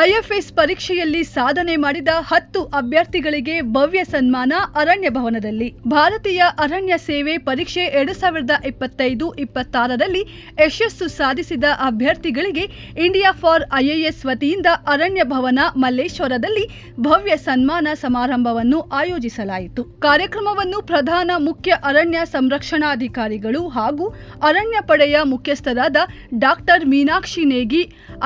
IFS ಪರೀಕ್ಷೆಯಲ್ಲಿ ಸಾಧನೆ ಮಾಡಿದ 10 ಅಭ್ಯರ್ಥಿಗಳಿಗೆ ಭವ್ಯ ಸನ್ಮಾನ ಅರಣ್ಯ ಭವನದಲ್ಲಿ. ಭಾರತೀಯ ಅರಣ್ಯ ಸೇವೆ ಪರೀಕ್ಷೆ 2025-26ರಲ್ಲಿ ಯಶಸ್ಸು ಸಾಧಿಸಿದ ಅಭ್ಯರ್ಥಿಗಳಿಗೆ ಇಂಡಿಯಾ ಫಾರ್ ಐಎಎಸ್ ವತಿಯಿಂದ ಅರಣ್ಯ ಭವನ ಮಲ್ಲೇಶ್ವರದಲ್ಲಿ ಭವ್ಯ ಸನ್ಮಾನ ಸಮಾರಂಭವನ್ನು ಆಯೋಜಿಸಲಾಯಿತು. ಕಾರ್ಯಕ್ರಮವನ್ನು ಪ್ರಧಾನ ಮುಖ್ಯ ಅರಣ್ಯ ಸಂರಕ್ಷಣಾಧಿಕಾರಿಗಳು ಹಾಗೂ ಅರಣ್ಯ ಪಡೆಯ ಮುಖ್ಯಸ್ಥರಾದ ಡಾಕ್ಟರ್ ಮೀನಾಕ್ಷಿ ನೇಗಿ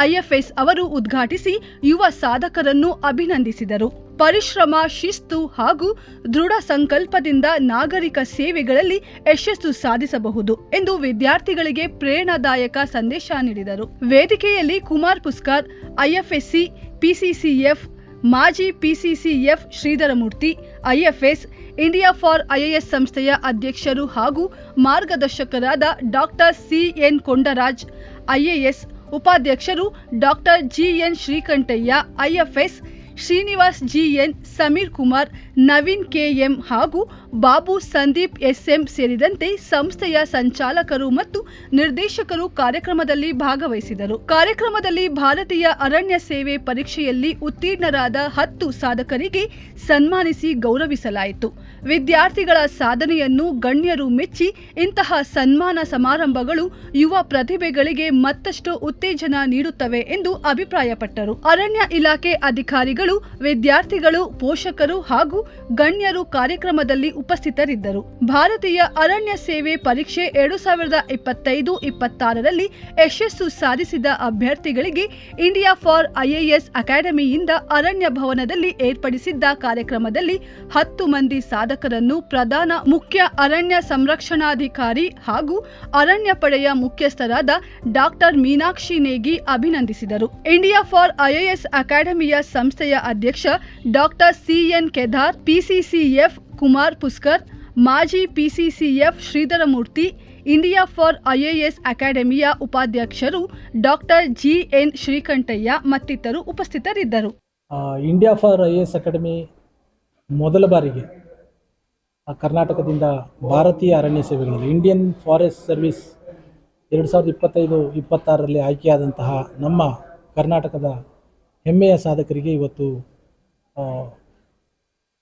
ಐಎಫ್ಎಸ್ ಅವರು ಉದ್ಘಾಟಿಸಿ ಯುವ ಸಾಧಕರನ್ನು ಅಭಿನಂದಿಸಿದರು. ಪರಿಶ್ರಮ, ಶಿಸ್ತು ಹಾಗೂ ದೃಢ ಸಂಕಲ್ಪದಿಂದ ನಾಗರಿಕ ಸೇವೆಗಳಲ್ಲಿ ಯಶಸ್ಸು ಸಾಧಿಸಬಹುದು ಎಂದು ವಿದ್ಯಾರ್ಥಿಗಳಿಗೆ ಪ್ರೇರಣಾದಾಯಕ ಸಂದೇಶ ನೀಡಿದರು. ವೇದಿಕೆಯಲ್ಲಿ ಕುಮಾರ್ ಪುಸ್ಕರ್, ಐಎಫ್ಎಸ್ಸಿ, ಪಿಸಿಸಿಎಫ್, ಮಾಜಿ PCCF Sridharamurthy, IFS, India for IAS ಸಂಸ್ಥೆಯ ಅಧ್ಯಕ್ಷರು ಹಾಗೂ ಮಾರ್ಗದರ್ಶಕರಾದ ಡಾಕ್ಟರ್ ಸಿಎನ್ ಕೊಂಡರಾಜ್, ಐಎಎಸ್ ಉಪಾಧ್ಯಕ್ಷರು doctor GN Srikantaiah, IFS Srinivas GN, Sameer Kumar, Naveen KM ಹಾಗೂ ಬಾಬು ಸಂದೀಪ್ ಎಸ್ಎಂ ಸೇರಿದಂತೆ ಸಂಸ್ಥೆಯ ಸಂಚಾಲಕರು ಮತ್ತು ನಿರ್ದೇಶಕರು ಕಾರ್ಯಕ್ರಮದಲ್ಲಿ ಭಾಗವಹಿಸಿದರು. ಕಾರ್ಯಕ್ರಮದಲ್ಲಿ ಭಾರತೀಯ ಅರಣ್ಯ ಸೇವೆ ಪರೀಕ್ಷೆಯಲ್ಲಿ ಉತ್ತೀರ್ಣರಾದ 10 ಸಾಧಕರಿಗೆ ಸನ್ಮಾನಿಸಿ ಗೌರವಿಸಲಾಯಿತು. ವಿದ್ಯಾರ್ಥಿಗಳ ಸಾಧನೆಯನ್ನು ಗಣ್ಯರು ಮೆಚ್ಚಿ ಇಂತಹ ಸನ್ಮಾನ ಸಮಾರಂಭಗಳು ಯುವ ಪ್ರತಿಭೆಗಳಿಗೆ ಮತ್ತಷ್ಟು ಉತ್ತೇಜನ ನೀಡುತ್ತವೆ ಎಂದು ಅಭಿಪ್ರಾಯಪಟ್ಟರು. ಅರಣ್ಯ ಇಲಾಖೆ ಅಧಿಕಾರಿಗಳು, ವಿದ್ಯಾರ್ಥಿಗಳು, ಪೋಷಕರು ಹಾಗೂ ಗಣ್ಯರು ಕಾರ್ಯಕ್ರಮದಲ್ಲಿ ಉಪಸ್ಥಿತರಿದ್ದರು. ಭಾರತೀಯ ಅರಣ್ಯ ಸೇವೆ ಪರೀಕ್ಷೆ 2025-26ರಲ್ಲಿ ಯಶಸ್ಸು ಸಾಧಿಸಿದ ಅಭ್ಯರ್ಥಿಗಳಿಗೆ ಇಂಡಿಯಾ ಫಾರ್ ಐಎಎಸ್ ಅಕಾಡೆಮಿಯಿಂದ ಅರಣ್ಯ ಭವನದಲ್ಲಿ ಏರ್ಪಡಿಸಿದ್ದ ಕಾರ್ಯಕ್ರಮದಲ್ಲಿ 10 ಮಂದಿ ಸಾಧಕರನ್ನು ಪ್ರಧಾನ ಮುಖ್ಯ ಅರಣ್ಯ ಸಂರಕ್ಷಣಾಧಿಕಾರಿ ಹಾಗೂ ಅರಣ್ಯ ಪಡೆಯ ಮುಖ್ಯಸ್ಥರಾದ ಡಾಕ್ಟರ್ ಮೀನಾಕ್ಷಿ ನೇಗಿ ಅಭಿನಂದಿಸಿದರು. ಇಂಡಿಯಾ ಫಾರ್ ಐಎಎಸ್ ಅಕಾಡೆಮಿಯ ಸಂಸ್ಥೆಯ ಅಧ್ಯಕ್ಷ ಡಾಕ್ಟರ್ ಸಿಎನ್ ಕೆದಾರ್, ಪಿಸಿಸಿಎಫ್ ಕುಮಾರ್ ಪುಸ್ಕರ್, ಮಾಜಿ PCCF Sridharamurthy, India for IAS ಅಕಾಡೆಮಿಯ ಉಪಾಧ್ಯಕ್ಷರು ಡಾಕ್ಟರ್ ಜಿಎನ್ ಶ್ರೀಕಂಠಯ್ಯ ಮತ್ತಿತರರು ಉಪಸ್ಥಿತರಿದ್ದರು. ಇಂಡಿಯಾ ಫಾರ್ ಐಎಎಸ್ ಅಕಾಡೆಮಿ ಮೊದಲ ಬಾರಿಗೆ ಕರ್ನಾಟಕದಿಂದ ಭಾರತೀಯ ಅರಣ್ಯ ಸೇವೆಗಳಲ್ಲಿ ಇಂಡಿಯನ್ ಫಾರೆಸ್ಟ್ ಸರ್ವಿಸ್ 2025-26ರಲ್ಲಿ ಆಯ್ಕೆಯಾದಂತಹ ನಮ್ಮ ಕರ್ನಾಟಕದ ಹೆಮ್ಮೆಯ ಸಾಧಕರಿಗೆ ಇವತ್ತು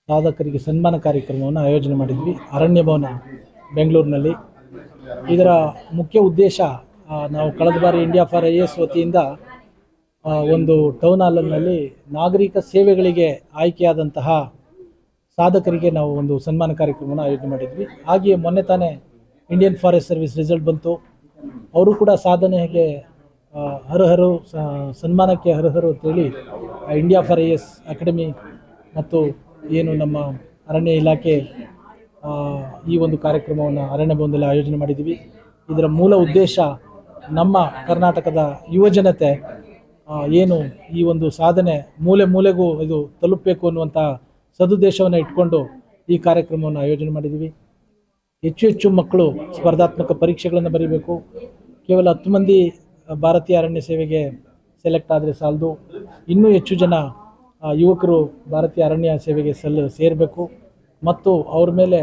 ಸಾಧಕರಿಗೆ ಸನ್ಮಾನ ಕಾರ್ಯಕ್ರಮವನ್ನು ಆಯೋಜನೆ ಮಾಡಿದ್ವಿ ಅರಣ್ಯ ಭವನ ಬೆಂಗಳೂರಿನಲ್ಲಿ. ಇದರ ಮುಖ್ಯ ಉದ್ದೇಶ, ನಾವು ಕಳೆದ ಬಾರಿ ಇಂಡಿಯಾ ಫಾರ್ ಐಎಎಸ್ ವತಿಯಿಂದ ಒಂದು ಟೌನ್ ಹಾಲ್ನಲ್ಲಿ ನಾಗರಿಕ ಸೇವೆಗಳಿಗೆ ಆಯ್ಕೆಯಾದಂತಹ ಸಾಧಕರಿಗೆ ನಾವು ಒಂದು ಸನ್ಮಾನ ಕಾರ್ಯಕ್ರಮವನ್ನು ಆಯೋಜನೆ ಮಾಡಿದ್ವಿ. ಹಾಗೆಯೇ ಮೊನ್ನೆ ತಾನೇ ಇಂಡಿಯನ್ ಫಾರೆಸ್ಟ್ ಸರ್ವಿಸ್ ರಿಸಲ್ಟ್ ಬಂತು. ಅವರು ಕೂಡ ಸಾಧನೆಗೆ ಹರಹರು ಸನ್ಮಾನಕ್ಕೆ ಹರಹರು ಅಂತೇಳಿ ಇಂಡಿಯಾ ಫಾರ್ ಐಎಎಸ್ ಅಕಾಡೆಮಿ ಮತ್ತು ಏನು ನಮ್ಮ ಅರಣ್ಯ ಇಲಾಖೆ ಈ ಒಂದು ಕಾರ್ಯಕ್ರಮವನ್ನು ಅರಣ್ಯ ಭವನದಲ್ಲಿ ಆಯೋಜನೆ ಮಾಡಿದ್ದೀವಿ. ಇದರ ಮೂಲ ಉದ್ದೇಶ ನಮ್ಮ ಕರ್ನಾಟಕದ ಯುವಜನತೆ ಏನು ಈ ಒಂದು ಸಾಧನೆ ಮೂಲೆ ಮೂಲೆಗೂ ಇದು ತಲುಪಬೇಕು ಅನ್ನುವಂಥ ಸದುದ್ದೇಶವನ್ನು ಇಟ್ಕೊಂಡು ಈ ಕಾರ್ಯಕ್ರಮವನ್ನು ಆಯೋಜನೆ ಮಾಡಿದ್ದೀವಿ. ಹೆಚ್ಚು ಮಕ್ಕಳು ಸ್ಪರ್ಧಾತ್ಮಕ ಪರೀಕ್ಷೆಗಳನ್ನು ಬರೀಬೇಕು. ಕೇವಲ 10 ಮಂದಿ ಭಾರತೀಯ ಅರಣ್ಯ ಸೇವೆಗೆ ಸೆಲೆಕ್ಟ್ ಆದರೆ ಸಾಲದು, ಇನ್ನೂ ಹೆಚ್ಚು ಜನ ಯುವಕರು ಭಾರತೀಯ ಅರಣ್ಯ ಸೇವೆಗೆ ಸೇರಬೇಕು ಮತ್ತು ಅವ್ರ ಮೇಲೆ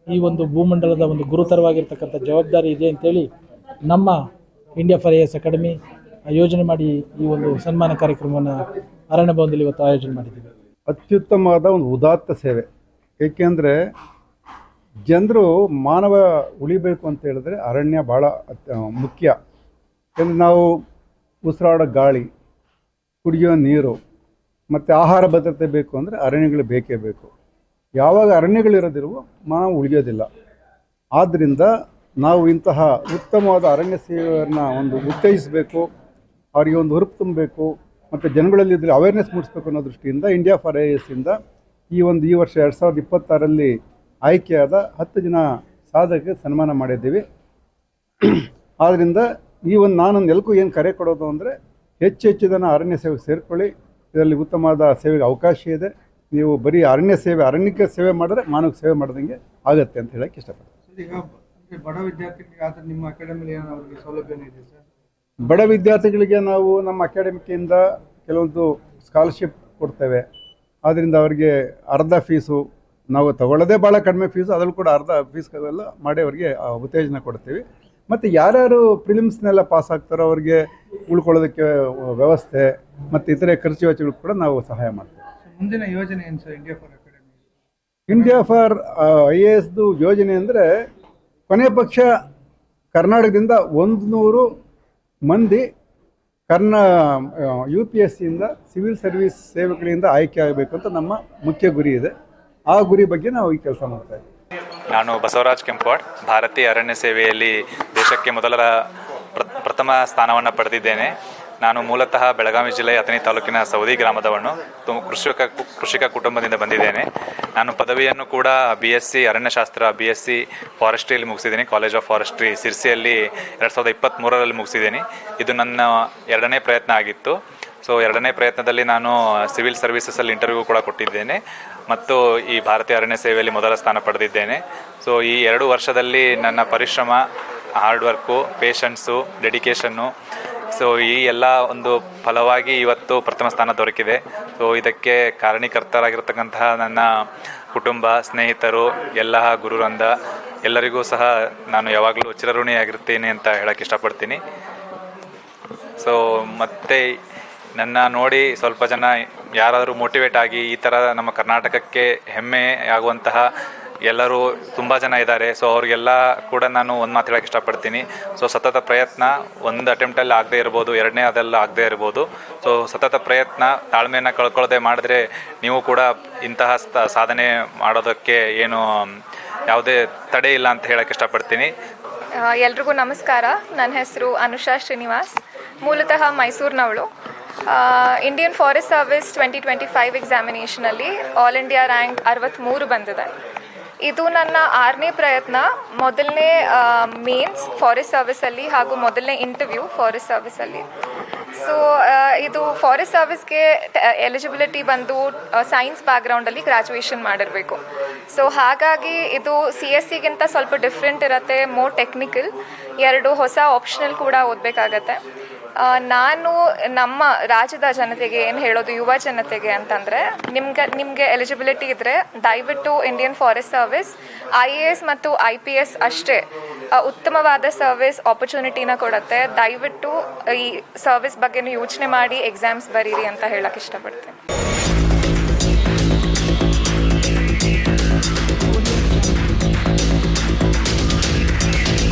ಈ ಒಂದು ಭೂಮಂಡಲದ ಒಂದು ಗುರುತರವಾಗಿರ್ತಕ್ಕಂಥ ಜವಾಬ್ದಾರಿ ಇದೆ ಅಂತೇಳಿ ನಮ್ಮ ಇಂಡಿಯಾ ಫಾರ್ ಐಎಎಸ್ ಅಕಾಡೆಮಿ ಯೋಜನೆ ಮಾಡಿ ಈ ಒಂದು ಸನ್ಮಾನ ಕಾರ್ಯಕ್ರಮವನ್ನು ಅರಣ್ಯ ಭವನದಲ್ಲಿ ಇವತ್ತು ಆಯೋಜನೆ ಮಾಡಿದ್ದೀವಿ. ಅತ್ಯುತ್ತಮವಾದ ಒಂದು ಉದಾತ್ತ ಸೇವೆ. ಏಕೆಂದರೆ ಜನರು ಮಾನವ ಉಳಿಬೇಕು ಅಂತ ಹೇಳಿದ್ರೆ ಅರಣ್ಯ ಭಾಳ ಮುಖ್ಯ. ಯಾಕೆಂದರೆ ನಾವು ಉಸಿರಾಡೋ ಗಾಳಿ, ಕುಡಿಯೋ ನೀರು ಮತ್ತು ಆಹಾರ ಭದ್ರತೆ ಬೇಕು ಅಂದರೆ ಅರಣ್ಯಗಳು ಬೇಕೇ ಬೇಕು. ಯಾವಾಗ ಅರಣ್ಯಗಳಿರೋದಿರುವ ಮಾನವ ಉಳಿಯೋದಿಲ್ಲ. ಆದ್ದರಿಂದ ನಾವು ಇಂತಹ ಉತ್ತಮವಾದ ಅರಣ್ಯ ಸೇವೆಯನ್ನು ಒಂದು ಉತ್ತೇಜಿಸಬೇಕು, ಅವರಿಗೆ ಒಂದು ಹುರುಪು ತುಂಬಬೇಕು ಮತ್ತು ಜನಗಳಲ್ಲಿ ಇದ್ರೆ ಅವೇರ್ನೆಸ್ ಮೂಡಿಸಬೇಕು ಅನ್ನೋ ದೃಷ್ಟಿಯಿಂದ ಇಂಡಿಯಾ ಫಾರ್ ಐಎಎಸ್ಸಿಂದ ಈ ವರ್ಷ 2026ರಲ್ಲಿ ಆಯ್ಕೆಯಾದ 10 ಜನ ಸಾಧಕರಿಗೆ ಸನ್ಮಾನ ಮಾಡಿದ್ದೀವಿ. ಆದ್ದರಿಂದ ನಾನೊಂದು ಎಲ್ಲಕ್ಕೂ ಏನು ಕರೆ ಕೊಡೋದು ಅಂದರೆ ಹೆಚ್ಚು ಜನ ಅರಣ್ಯ ಸೇವೆಗೆ ಸೇರಿಕೊಳ್ಳಿ. ಇದರಲ್ಲಿ ಉತ್ತಮವಾದ ಸೇವೆಗೆ ಅವಕಾಶ ಇದೆ. ನೀವು ಬರೀ ಅರಣ್ಯಕ್ಕೆ ಸೇವೆ ಮಾಡಿದ್ರೆ ಮಾನವಕ್ಕೆ ಸೇವೆ ಮಾಡ್ದಂಗೆ ಆಗುತ್ತೆ ಅಂತ ಹೇಳಕ್ಕೆ ಇಷ್ಟಪಡ್ತೀನಿ. ಈಗ ಬಡ ವಿದ್ಯಾರ್ಥಿಗಳಿಗೆ ಆದರೆ ನಿಮ್ಮ ಅಕಾಡೆಮಿಲಿ ಅವರಿಗೆ ಸೌಲಭ್ಯ ಇದೆ ಸರ್? ಬಡ ವಿದ್ಯಾರ್ಥಿಗಳಿಗೆ ನಾವು ನಮ್ಮ ಅಕಾಡೆಮಿಯಿಂದ ಕೆಲವೊಂದು ಸ್ಕಾಲರ್ಶಿಪ್ ಕೊಡ್ತೇವೆ. ಆದ್ದರಿಂದ ಅವರಿಗೆ ಅರ್ಧ ಫೀಸು ನಾವು ತಗೊಳ್ಳೋದೇ ಭಾಳ ಕಡಿಮೆ ಫೀಸು, ಅದರಲ್ಲೂ ಕೂಡ ಅರ್ಧ ಫೀಸ್ಗಳೆಲ್ಲ ಮಾಡಿ ಅವರಿಗೆ ಉತ್ತೇಜನ ಕೊಡ್ತೀವಿ. ಮತ್ತು ಯಾರ್ಯಾರು ಪ್ರಿಲಿಮ್ಸ್ನೆಲ್ಲ ಪಾಸ್ ಆಗ್ತಾರೋ ಅವ್ರಿಗೆ ಉಳ್ಕೊಳ್ಳೋದಕ್ಕೆ ವ್ಯವಸ್ಥೆ ಮತ್ತು ಇತರೆ ಖರ್ಚು ವೆಚ್ಚಗಳು ಕೂಡ ನಾವು ಸಹಾಯ ಮಾಡ್ತೇವೆ. ಮುಂದಿನ ಯೋಜನೆ ಏನು sir India for academy? India for IASದು ಯೋಜನೆ ಅಂದರೆ ಕೊನೆ ಪಕ್ಷ ಕರ್ನಾಟಕದಿಂದ 100 ಮಂದಿ UPSCಯಿಂದ ಸಿವಿಲ್ ಸರ್ವಿಸ್ ಸೇವೆಗಳಿಂದ ಆಯ್ಕೆ ಆಗಬೇಕು ಅಂತ ನಮ್ಮ ಮುಖ್ಯ ಗುರಿ ಇದೆ. ಆ ಗುರಿ ಬಗ್ಗೆ ನಾವು ಈ ಕೆಲಸ ಮಾಡ್ತಾ ಇದ್ದೀವಿ. ನಾನು ಬಸವರಾಜ್ ಕೆಂಪವಾಡ್, ಭಾರತೀಯ ಅರಣ್ಯ ಸೇವೆಯಲ್ಲಿ ದೇಶಕ್ಕೆ ಪ್ರಥಮ ಸ್ಥಾನವನ್ನು ಪಡೆದಿದ್ದೇನೆ. ನಾನು ಮೂಲತಃ ಬೆಳಗಾವಿ ಜಿಲ್ಲೆಯ ಅಥಣಿ ತಾಲೂಕಿನ ಸೌದಿ ಗ್ರಾಮದವನು. ಕೃಷಿಕ ಕುಟುಂಬದಿಂದ ಬಂದಿದ್ದೇನೆ. ನಾನು ಪದವಿಯನ್ನು ಕೂಡ BSc ಅರಣ್ಯಶಾಸ್ತ್ರ, BSc ಫಾರೆಸ್ಟ್ರಿಯಲ್ಲಿ ಮುಗಿಸಿದ್ದೀನಿ. ಕಾಲೇಜ್ ಆಫ್ ಫಾರೆಸ್ಟ್ರಿ ಸಿರ್ಸಿಯಲ್ಲಿ 2023ರಲ್ಲಿ ಮುಗಿಸಿದ್ದೀನಿ. ಇದು ನನ್ನ 2ನೇ ಪ್ರಯತ್ನ ಆಗಿತ್ತು. ಸೊ 2ನೇ ಪ್ರಯತ್ನದಲ್ಲಿ ನಾನು ಸಿವಿಲ್ ಸರ್ವಿಸಸಲ್ಲಿ ಇಂಟರ್ವ್ಯೂ ಕೂಡ ಕೊಟ್ಟಿದ್ದೇನೆ ಮತ್ತು ಈ ಭಾರತೀಯ ಅರಣ್ಯ ಸೇವೆಯಲ್ಲಿ ಮೊದಲ ಸ್ಥಾನ ಪಡೆದಿದ್ದೇನೆ. ಸೊ ಈ 2 ವರ್ಷದಲ್ಲಿ ನನ್ನ ಪರಿಶ್ರಮ, ಹಾರ್ಡ್ ವರ್ಕು, ಪೇಷನ್ಸು, ಡೆಡಿಕೇಷನ್ನು, ಸೊ ಈ ಎಲ್ಲ ಒಂದು ಫಲವಾಗಿ ಇವತ್ತು ಪ್ರಥಮ ಸ್ಥಾನ ದೊರಕಿದೆ. ಸೊ ಇದಕ್ಕೆ ಕಾರಣೀಕರ್ತರಾಗಿರ್ತಕ್ಕಂತಹ ನನ್ನ ಕುಟುಂಬ, ಸ್ನೇಹಿತರು, ಎಲ್ಲ ಗುರುವೃಂದ ಎಲ್ಲರಿಗೂ ಸಹ ನಾನು ಯಾವಾಗಲೂ ಚಿರಋಣಿಯಾಗಿರ್ತೀನಿ ಅಂತ ಹೇಳಕ್ಕೆ ಇಷ್ಟಪಡ್ತೀನಿ. ಸೊ ಮತ್ತು ನನ್ನ ನೋಡಿ ಸ್ವಲ್ಪ ಜನ ಯಾರಾದರೂ ಮೋಟಿವೇಟ್ ಆಗಿ ಈ ಥರ ನಮ್ಮ ಕರ್ನಾಟಕಕ್ಕೆ ಹೆಮ್ಮೆ ಆಗುವಂತಹ ಎಲ್ಲರೂ ತುಂಬ ಜನ ಇದ್ದಾರೆ. ಸೊ ಅವ್ರಿಗೆಲ್ಲ ಕೂಡ ನಾನು ಒಂದು ಮಾತು ಹೇಳಕ್ಕೆ ಇಷ್ಟಪಡ್ತೀನಿ. ಸೊ ಸತತ ಪ್ರಯತ್ನ, ಒಂದು ಅಟೆಂಪ್ಟಲ್ಲಿ ಆಗದೆ ಇರ್ಬೋದು, 2ನೇ ಅದೆಲ್ಲ ಆಗದೆ ಇರ್ಬೋದು. ಸೊ ಸತತ ಪ್ರಯತ್ನ, ತಾಳ್ಮೆಯನ್ನು ಕಳ್ಕೊಳ್ಳದೆ ಮಾಡಿದ್ರೆ ನೀವು ಕೂಡ ಇಂತಹ ಸಾಧನೆ ಮಾಡೋದಕ್ಕೆ ಏನು ಯಾವುದೇ ತಡೆ ಇಲ್ಲ ಅಂತ ಹೇಳಕ್ಕೆ ಇಷ್ಟಪಡ್ತೀನಿ. ಎಲ್ರಿಗೂ ನಮಸ್ಕಾರ. ನನ್ನ ಹೆಸರು ಅನುಷಾ ಶ್ರೀನಿವಾಸ್, ಮೂಲತಃ ಮೈಸೂರಿನವಳು. ಇಂಡಿಯನ್ ಫಾರೆಸ್ಟ್ ಸರ್ವಿಸ್ 2025 ಎಕ್ಸಾಮಿನೇಷನಲ್ಲಿ ಆಲ್ ಇಂಡಿಯಾ ರ್ಯಾಂಕ್ 63 ಬಂದಿದೆ. ಇದು ನನ್ನ 6ನೇ ಪ್ರಯತ್ನ. ಮೊದಲನೇ ಮೇನ್ಸ್ ಫಾರೆಸ್ಟ್ ಸರ್ವಿಸಲ್ಲಿ ಹಾಗೂ ಮೊದಲನೇ ಇಂಟರ್ವ್ಯೂ ಫಾರೆಸ್ಟ್ ಸರ್ವಿಸಲ್ಲಿ. ಸೊ ಇದು ಫಾರೆಸ್ಟ್ ಸರ್ವಿಸ್ಗೆ ಎಲಿಜಿಬಿಲಿಟಿ ಬಂದು ಸೈನ್ಸ್ ಬ್ಯಾಕ್ಗ್ರೌಂಡಲ್ಲಿ ಗ್ರ್ಯಾಜುಯೇಷನ್ ಮಾಡಿರಬೇಕು. ಸೊ ಹಾಗಾಗಿ ಇದು CSCಗಿಂತ ಸ್ವಲ್ಪ ಡಿಫ್ರೆಂಟ್ ಇರುತ್ತೆ, ಮೋರ್ ಟೆಕ್ನಿಕಲ್. 2 ಹೊಸ ಆಪ್ಷನಲ್ ಕೂಡ ಓದಬೇಕಾಗತ್ತೆ. ನಾನು ನಮ್ಮ ರಾಜ್ಯದ ಜನತೆಗೆ ಏನು ಹೇಳೋದು, ಯುವ ಜನತೆಗೆ ಅಂತಂದರೆ, ನಿಮಗೆ ಎಲಿಜಿಬಿಲಿಟಿ ಇದ್ದರೆ ದಯವಿಟ್ಟು ಇಂಡಿಯನ್ ಫಾರೆಸ್ಟ್ ಸರ್ವಿಸ್ IAS ಮತ್ತು IPS ಅಷ್ಟೇ ಉತ್ತಮವಾದ ಸರ್ವಿಸ್ ಆಪರ್ಚುನಿಟಿನ ಕೊಡುತ್ತೆ. ದಯವಿಟ್ಟು ಈ ಸರ್ವಿಸ್ ಬಗ್ಗೆ ಯೋಚನೆ ಮಾಡಿ ಎಕ್ಸಾಮ್ಸ್ ಬರೀರಿ ಅಂತ ಹೇಳಕ್ಕೆ ಇಷ್ಟಪಡ್ತೇನೆ.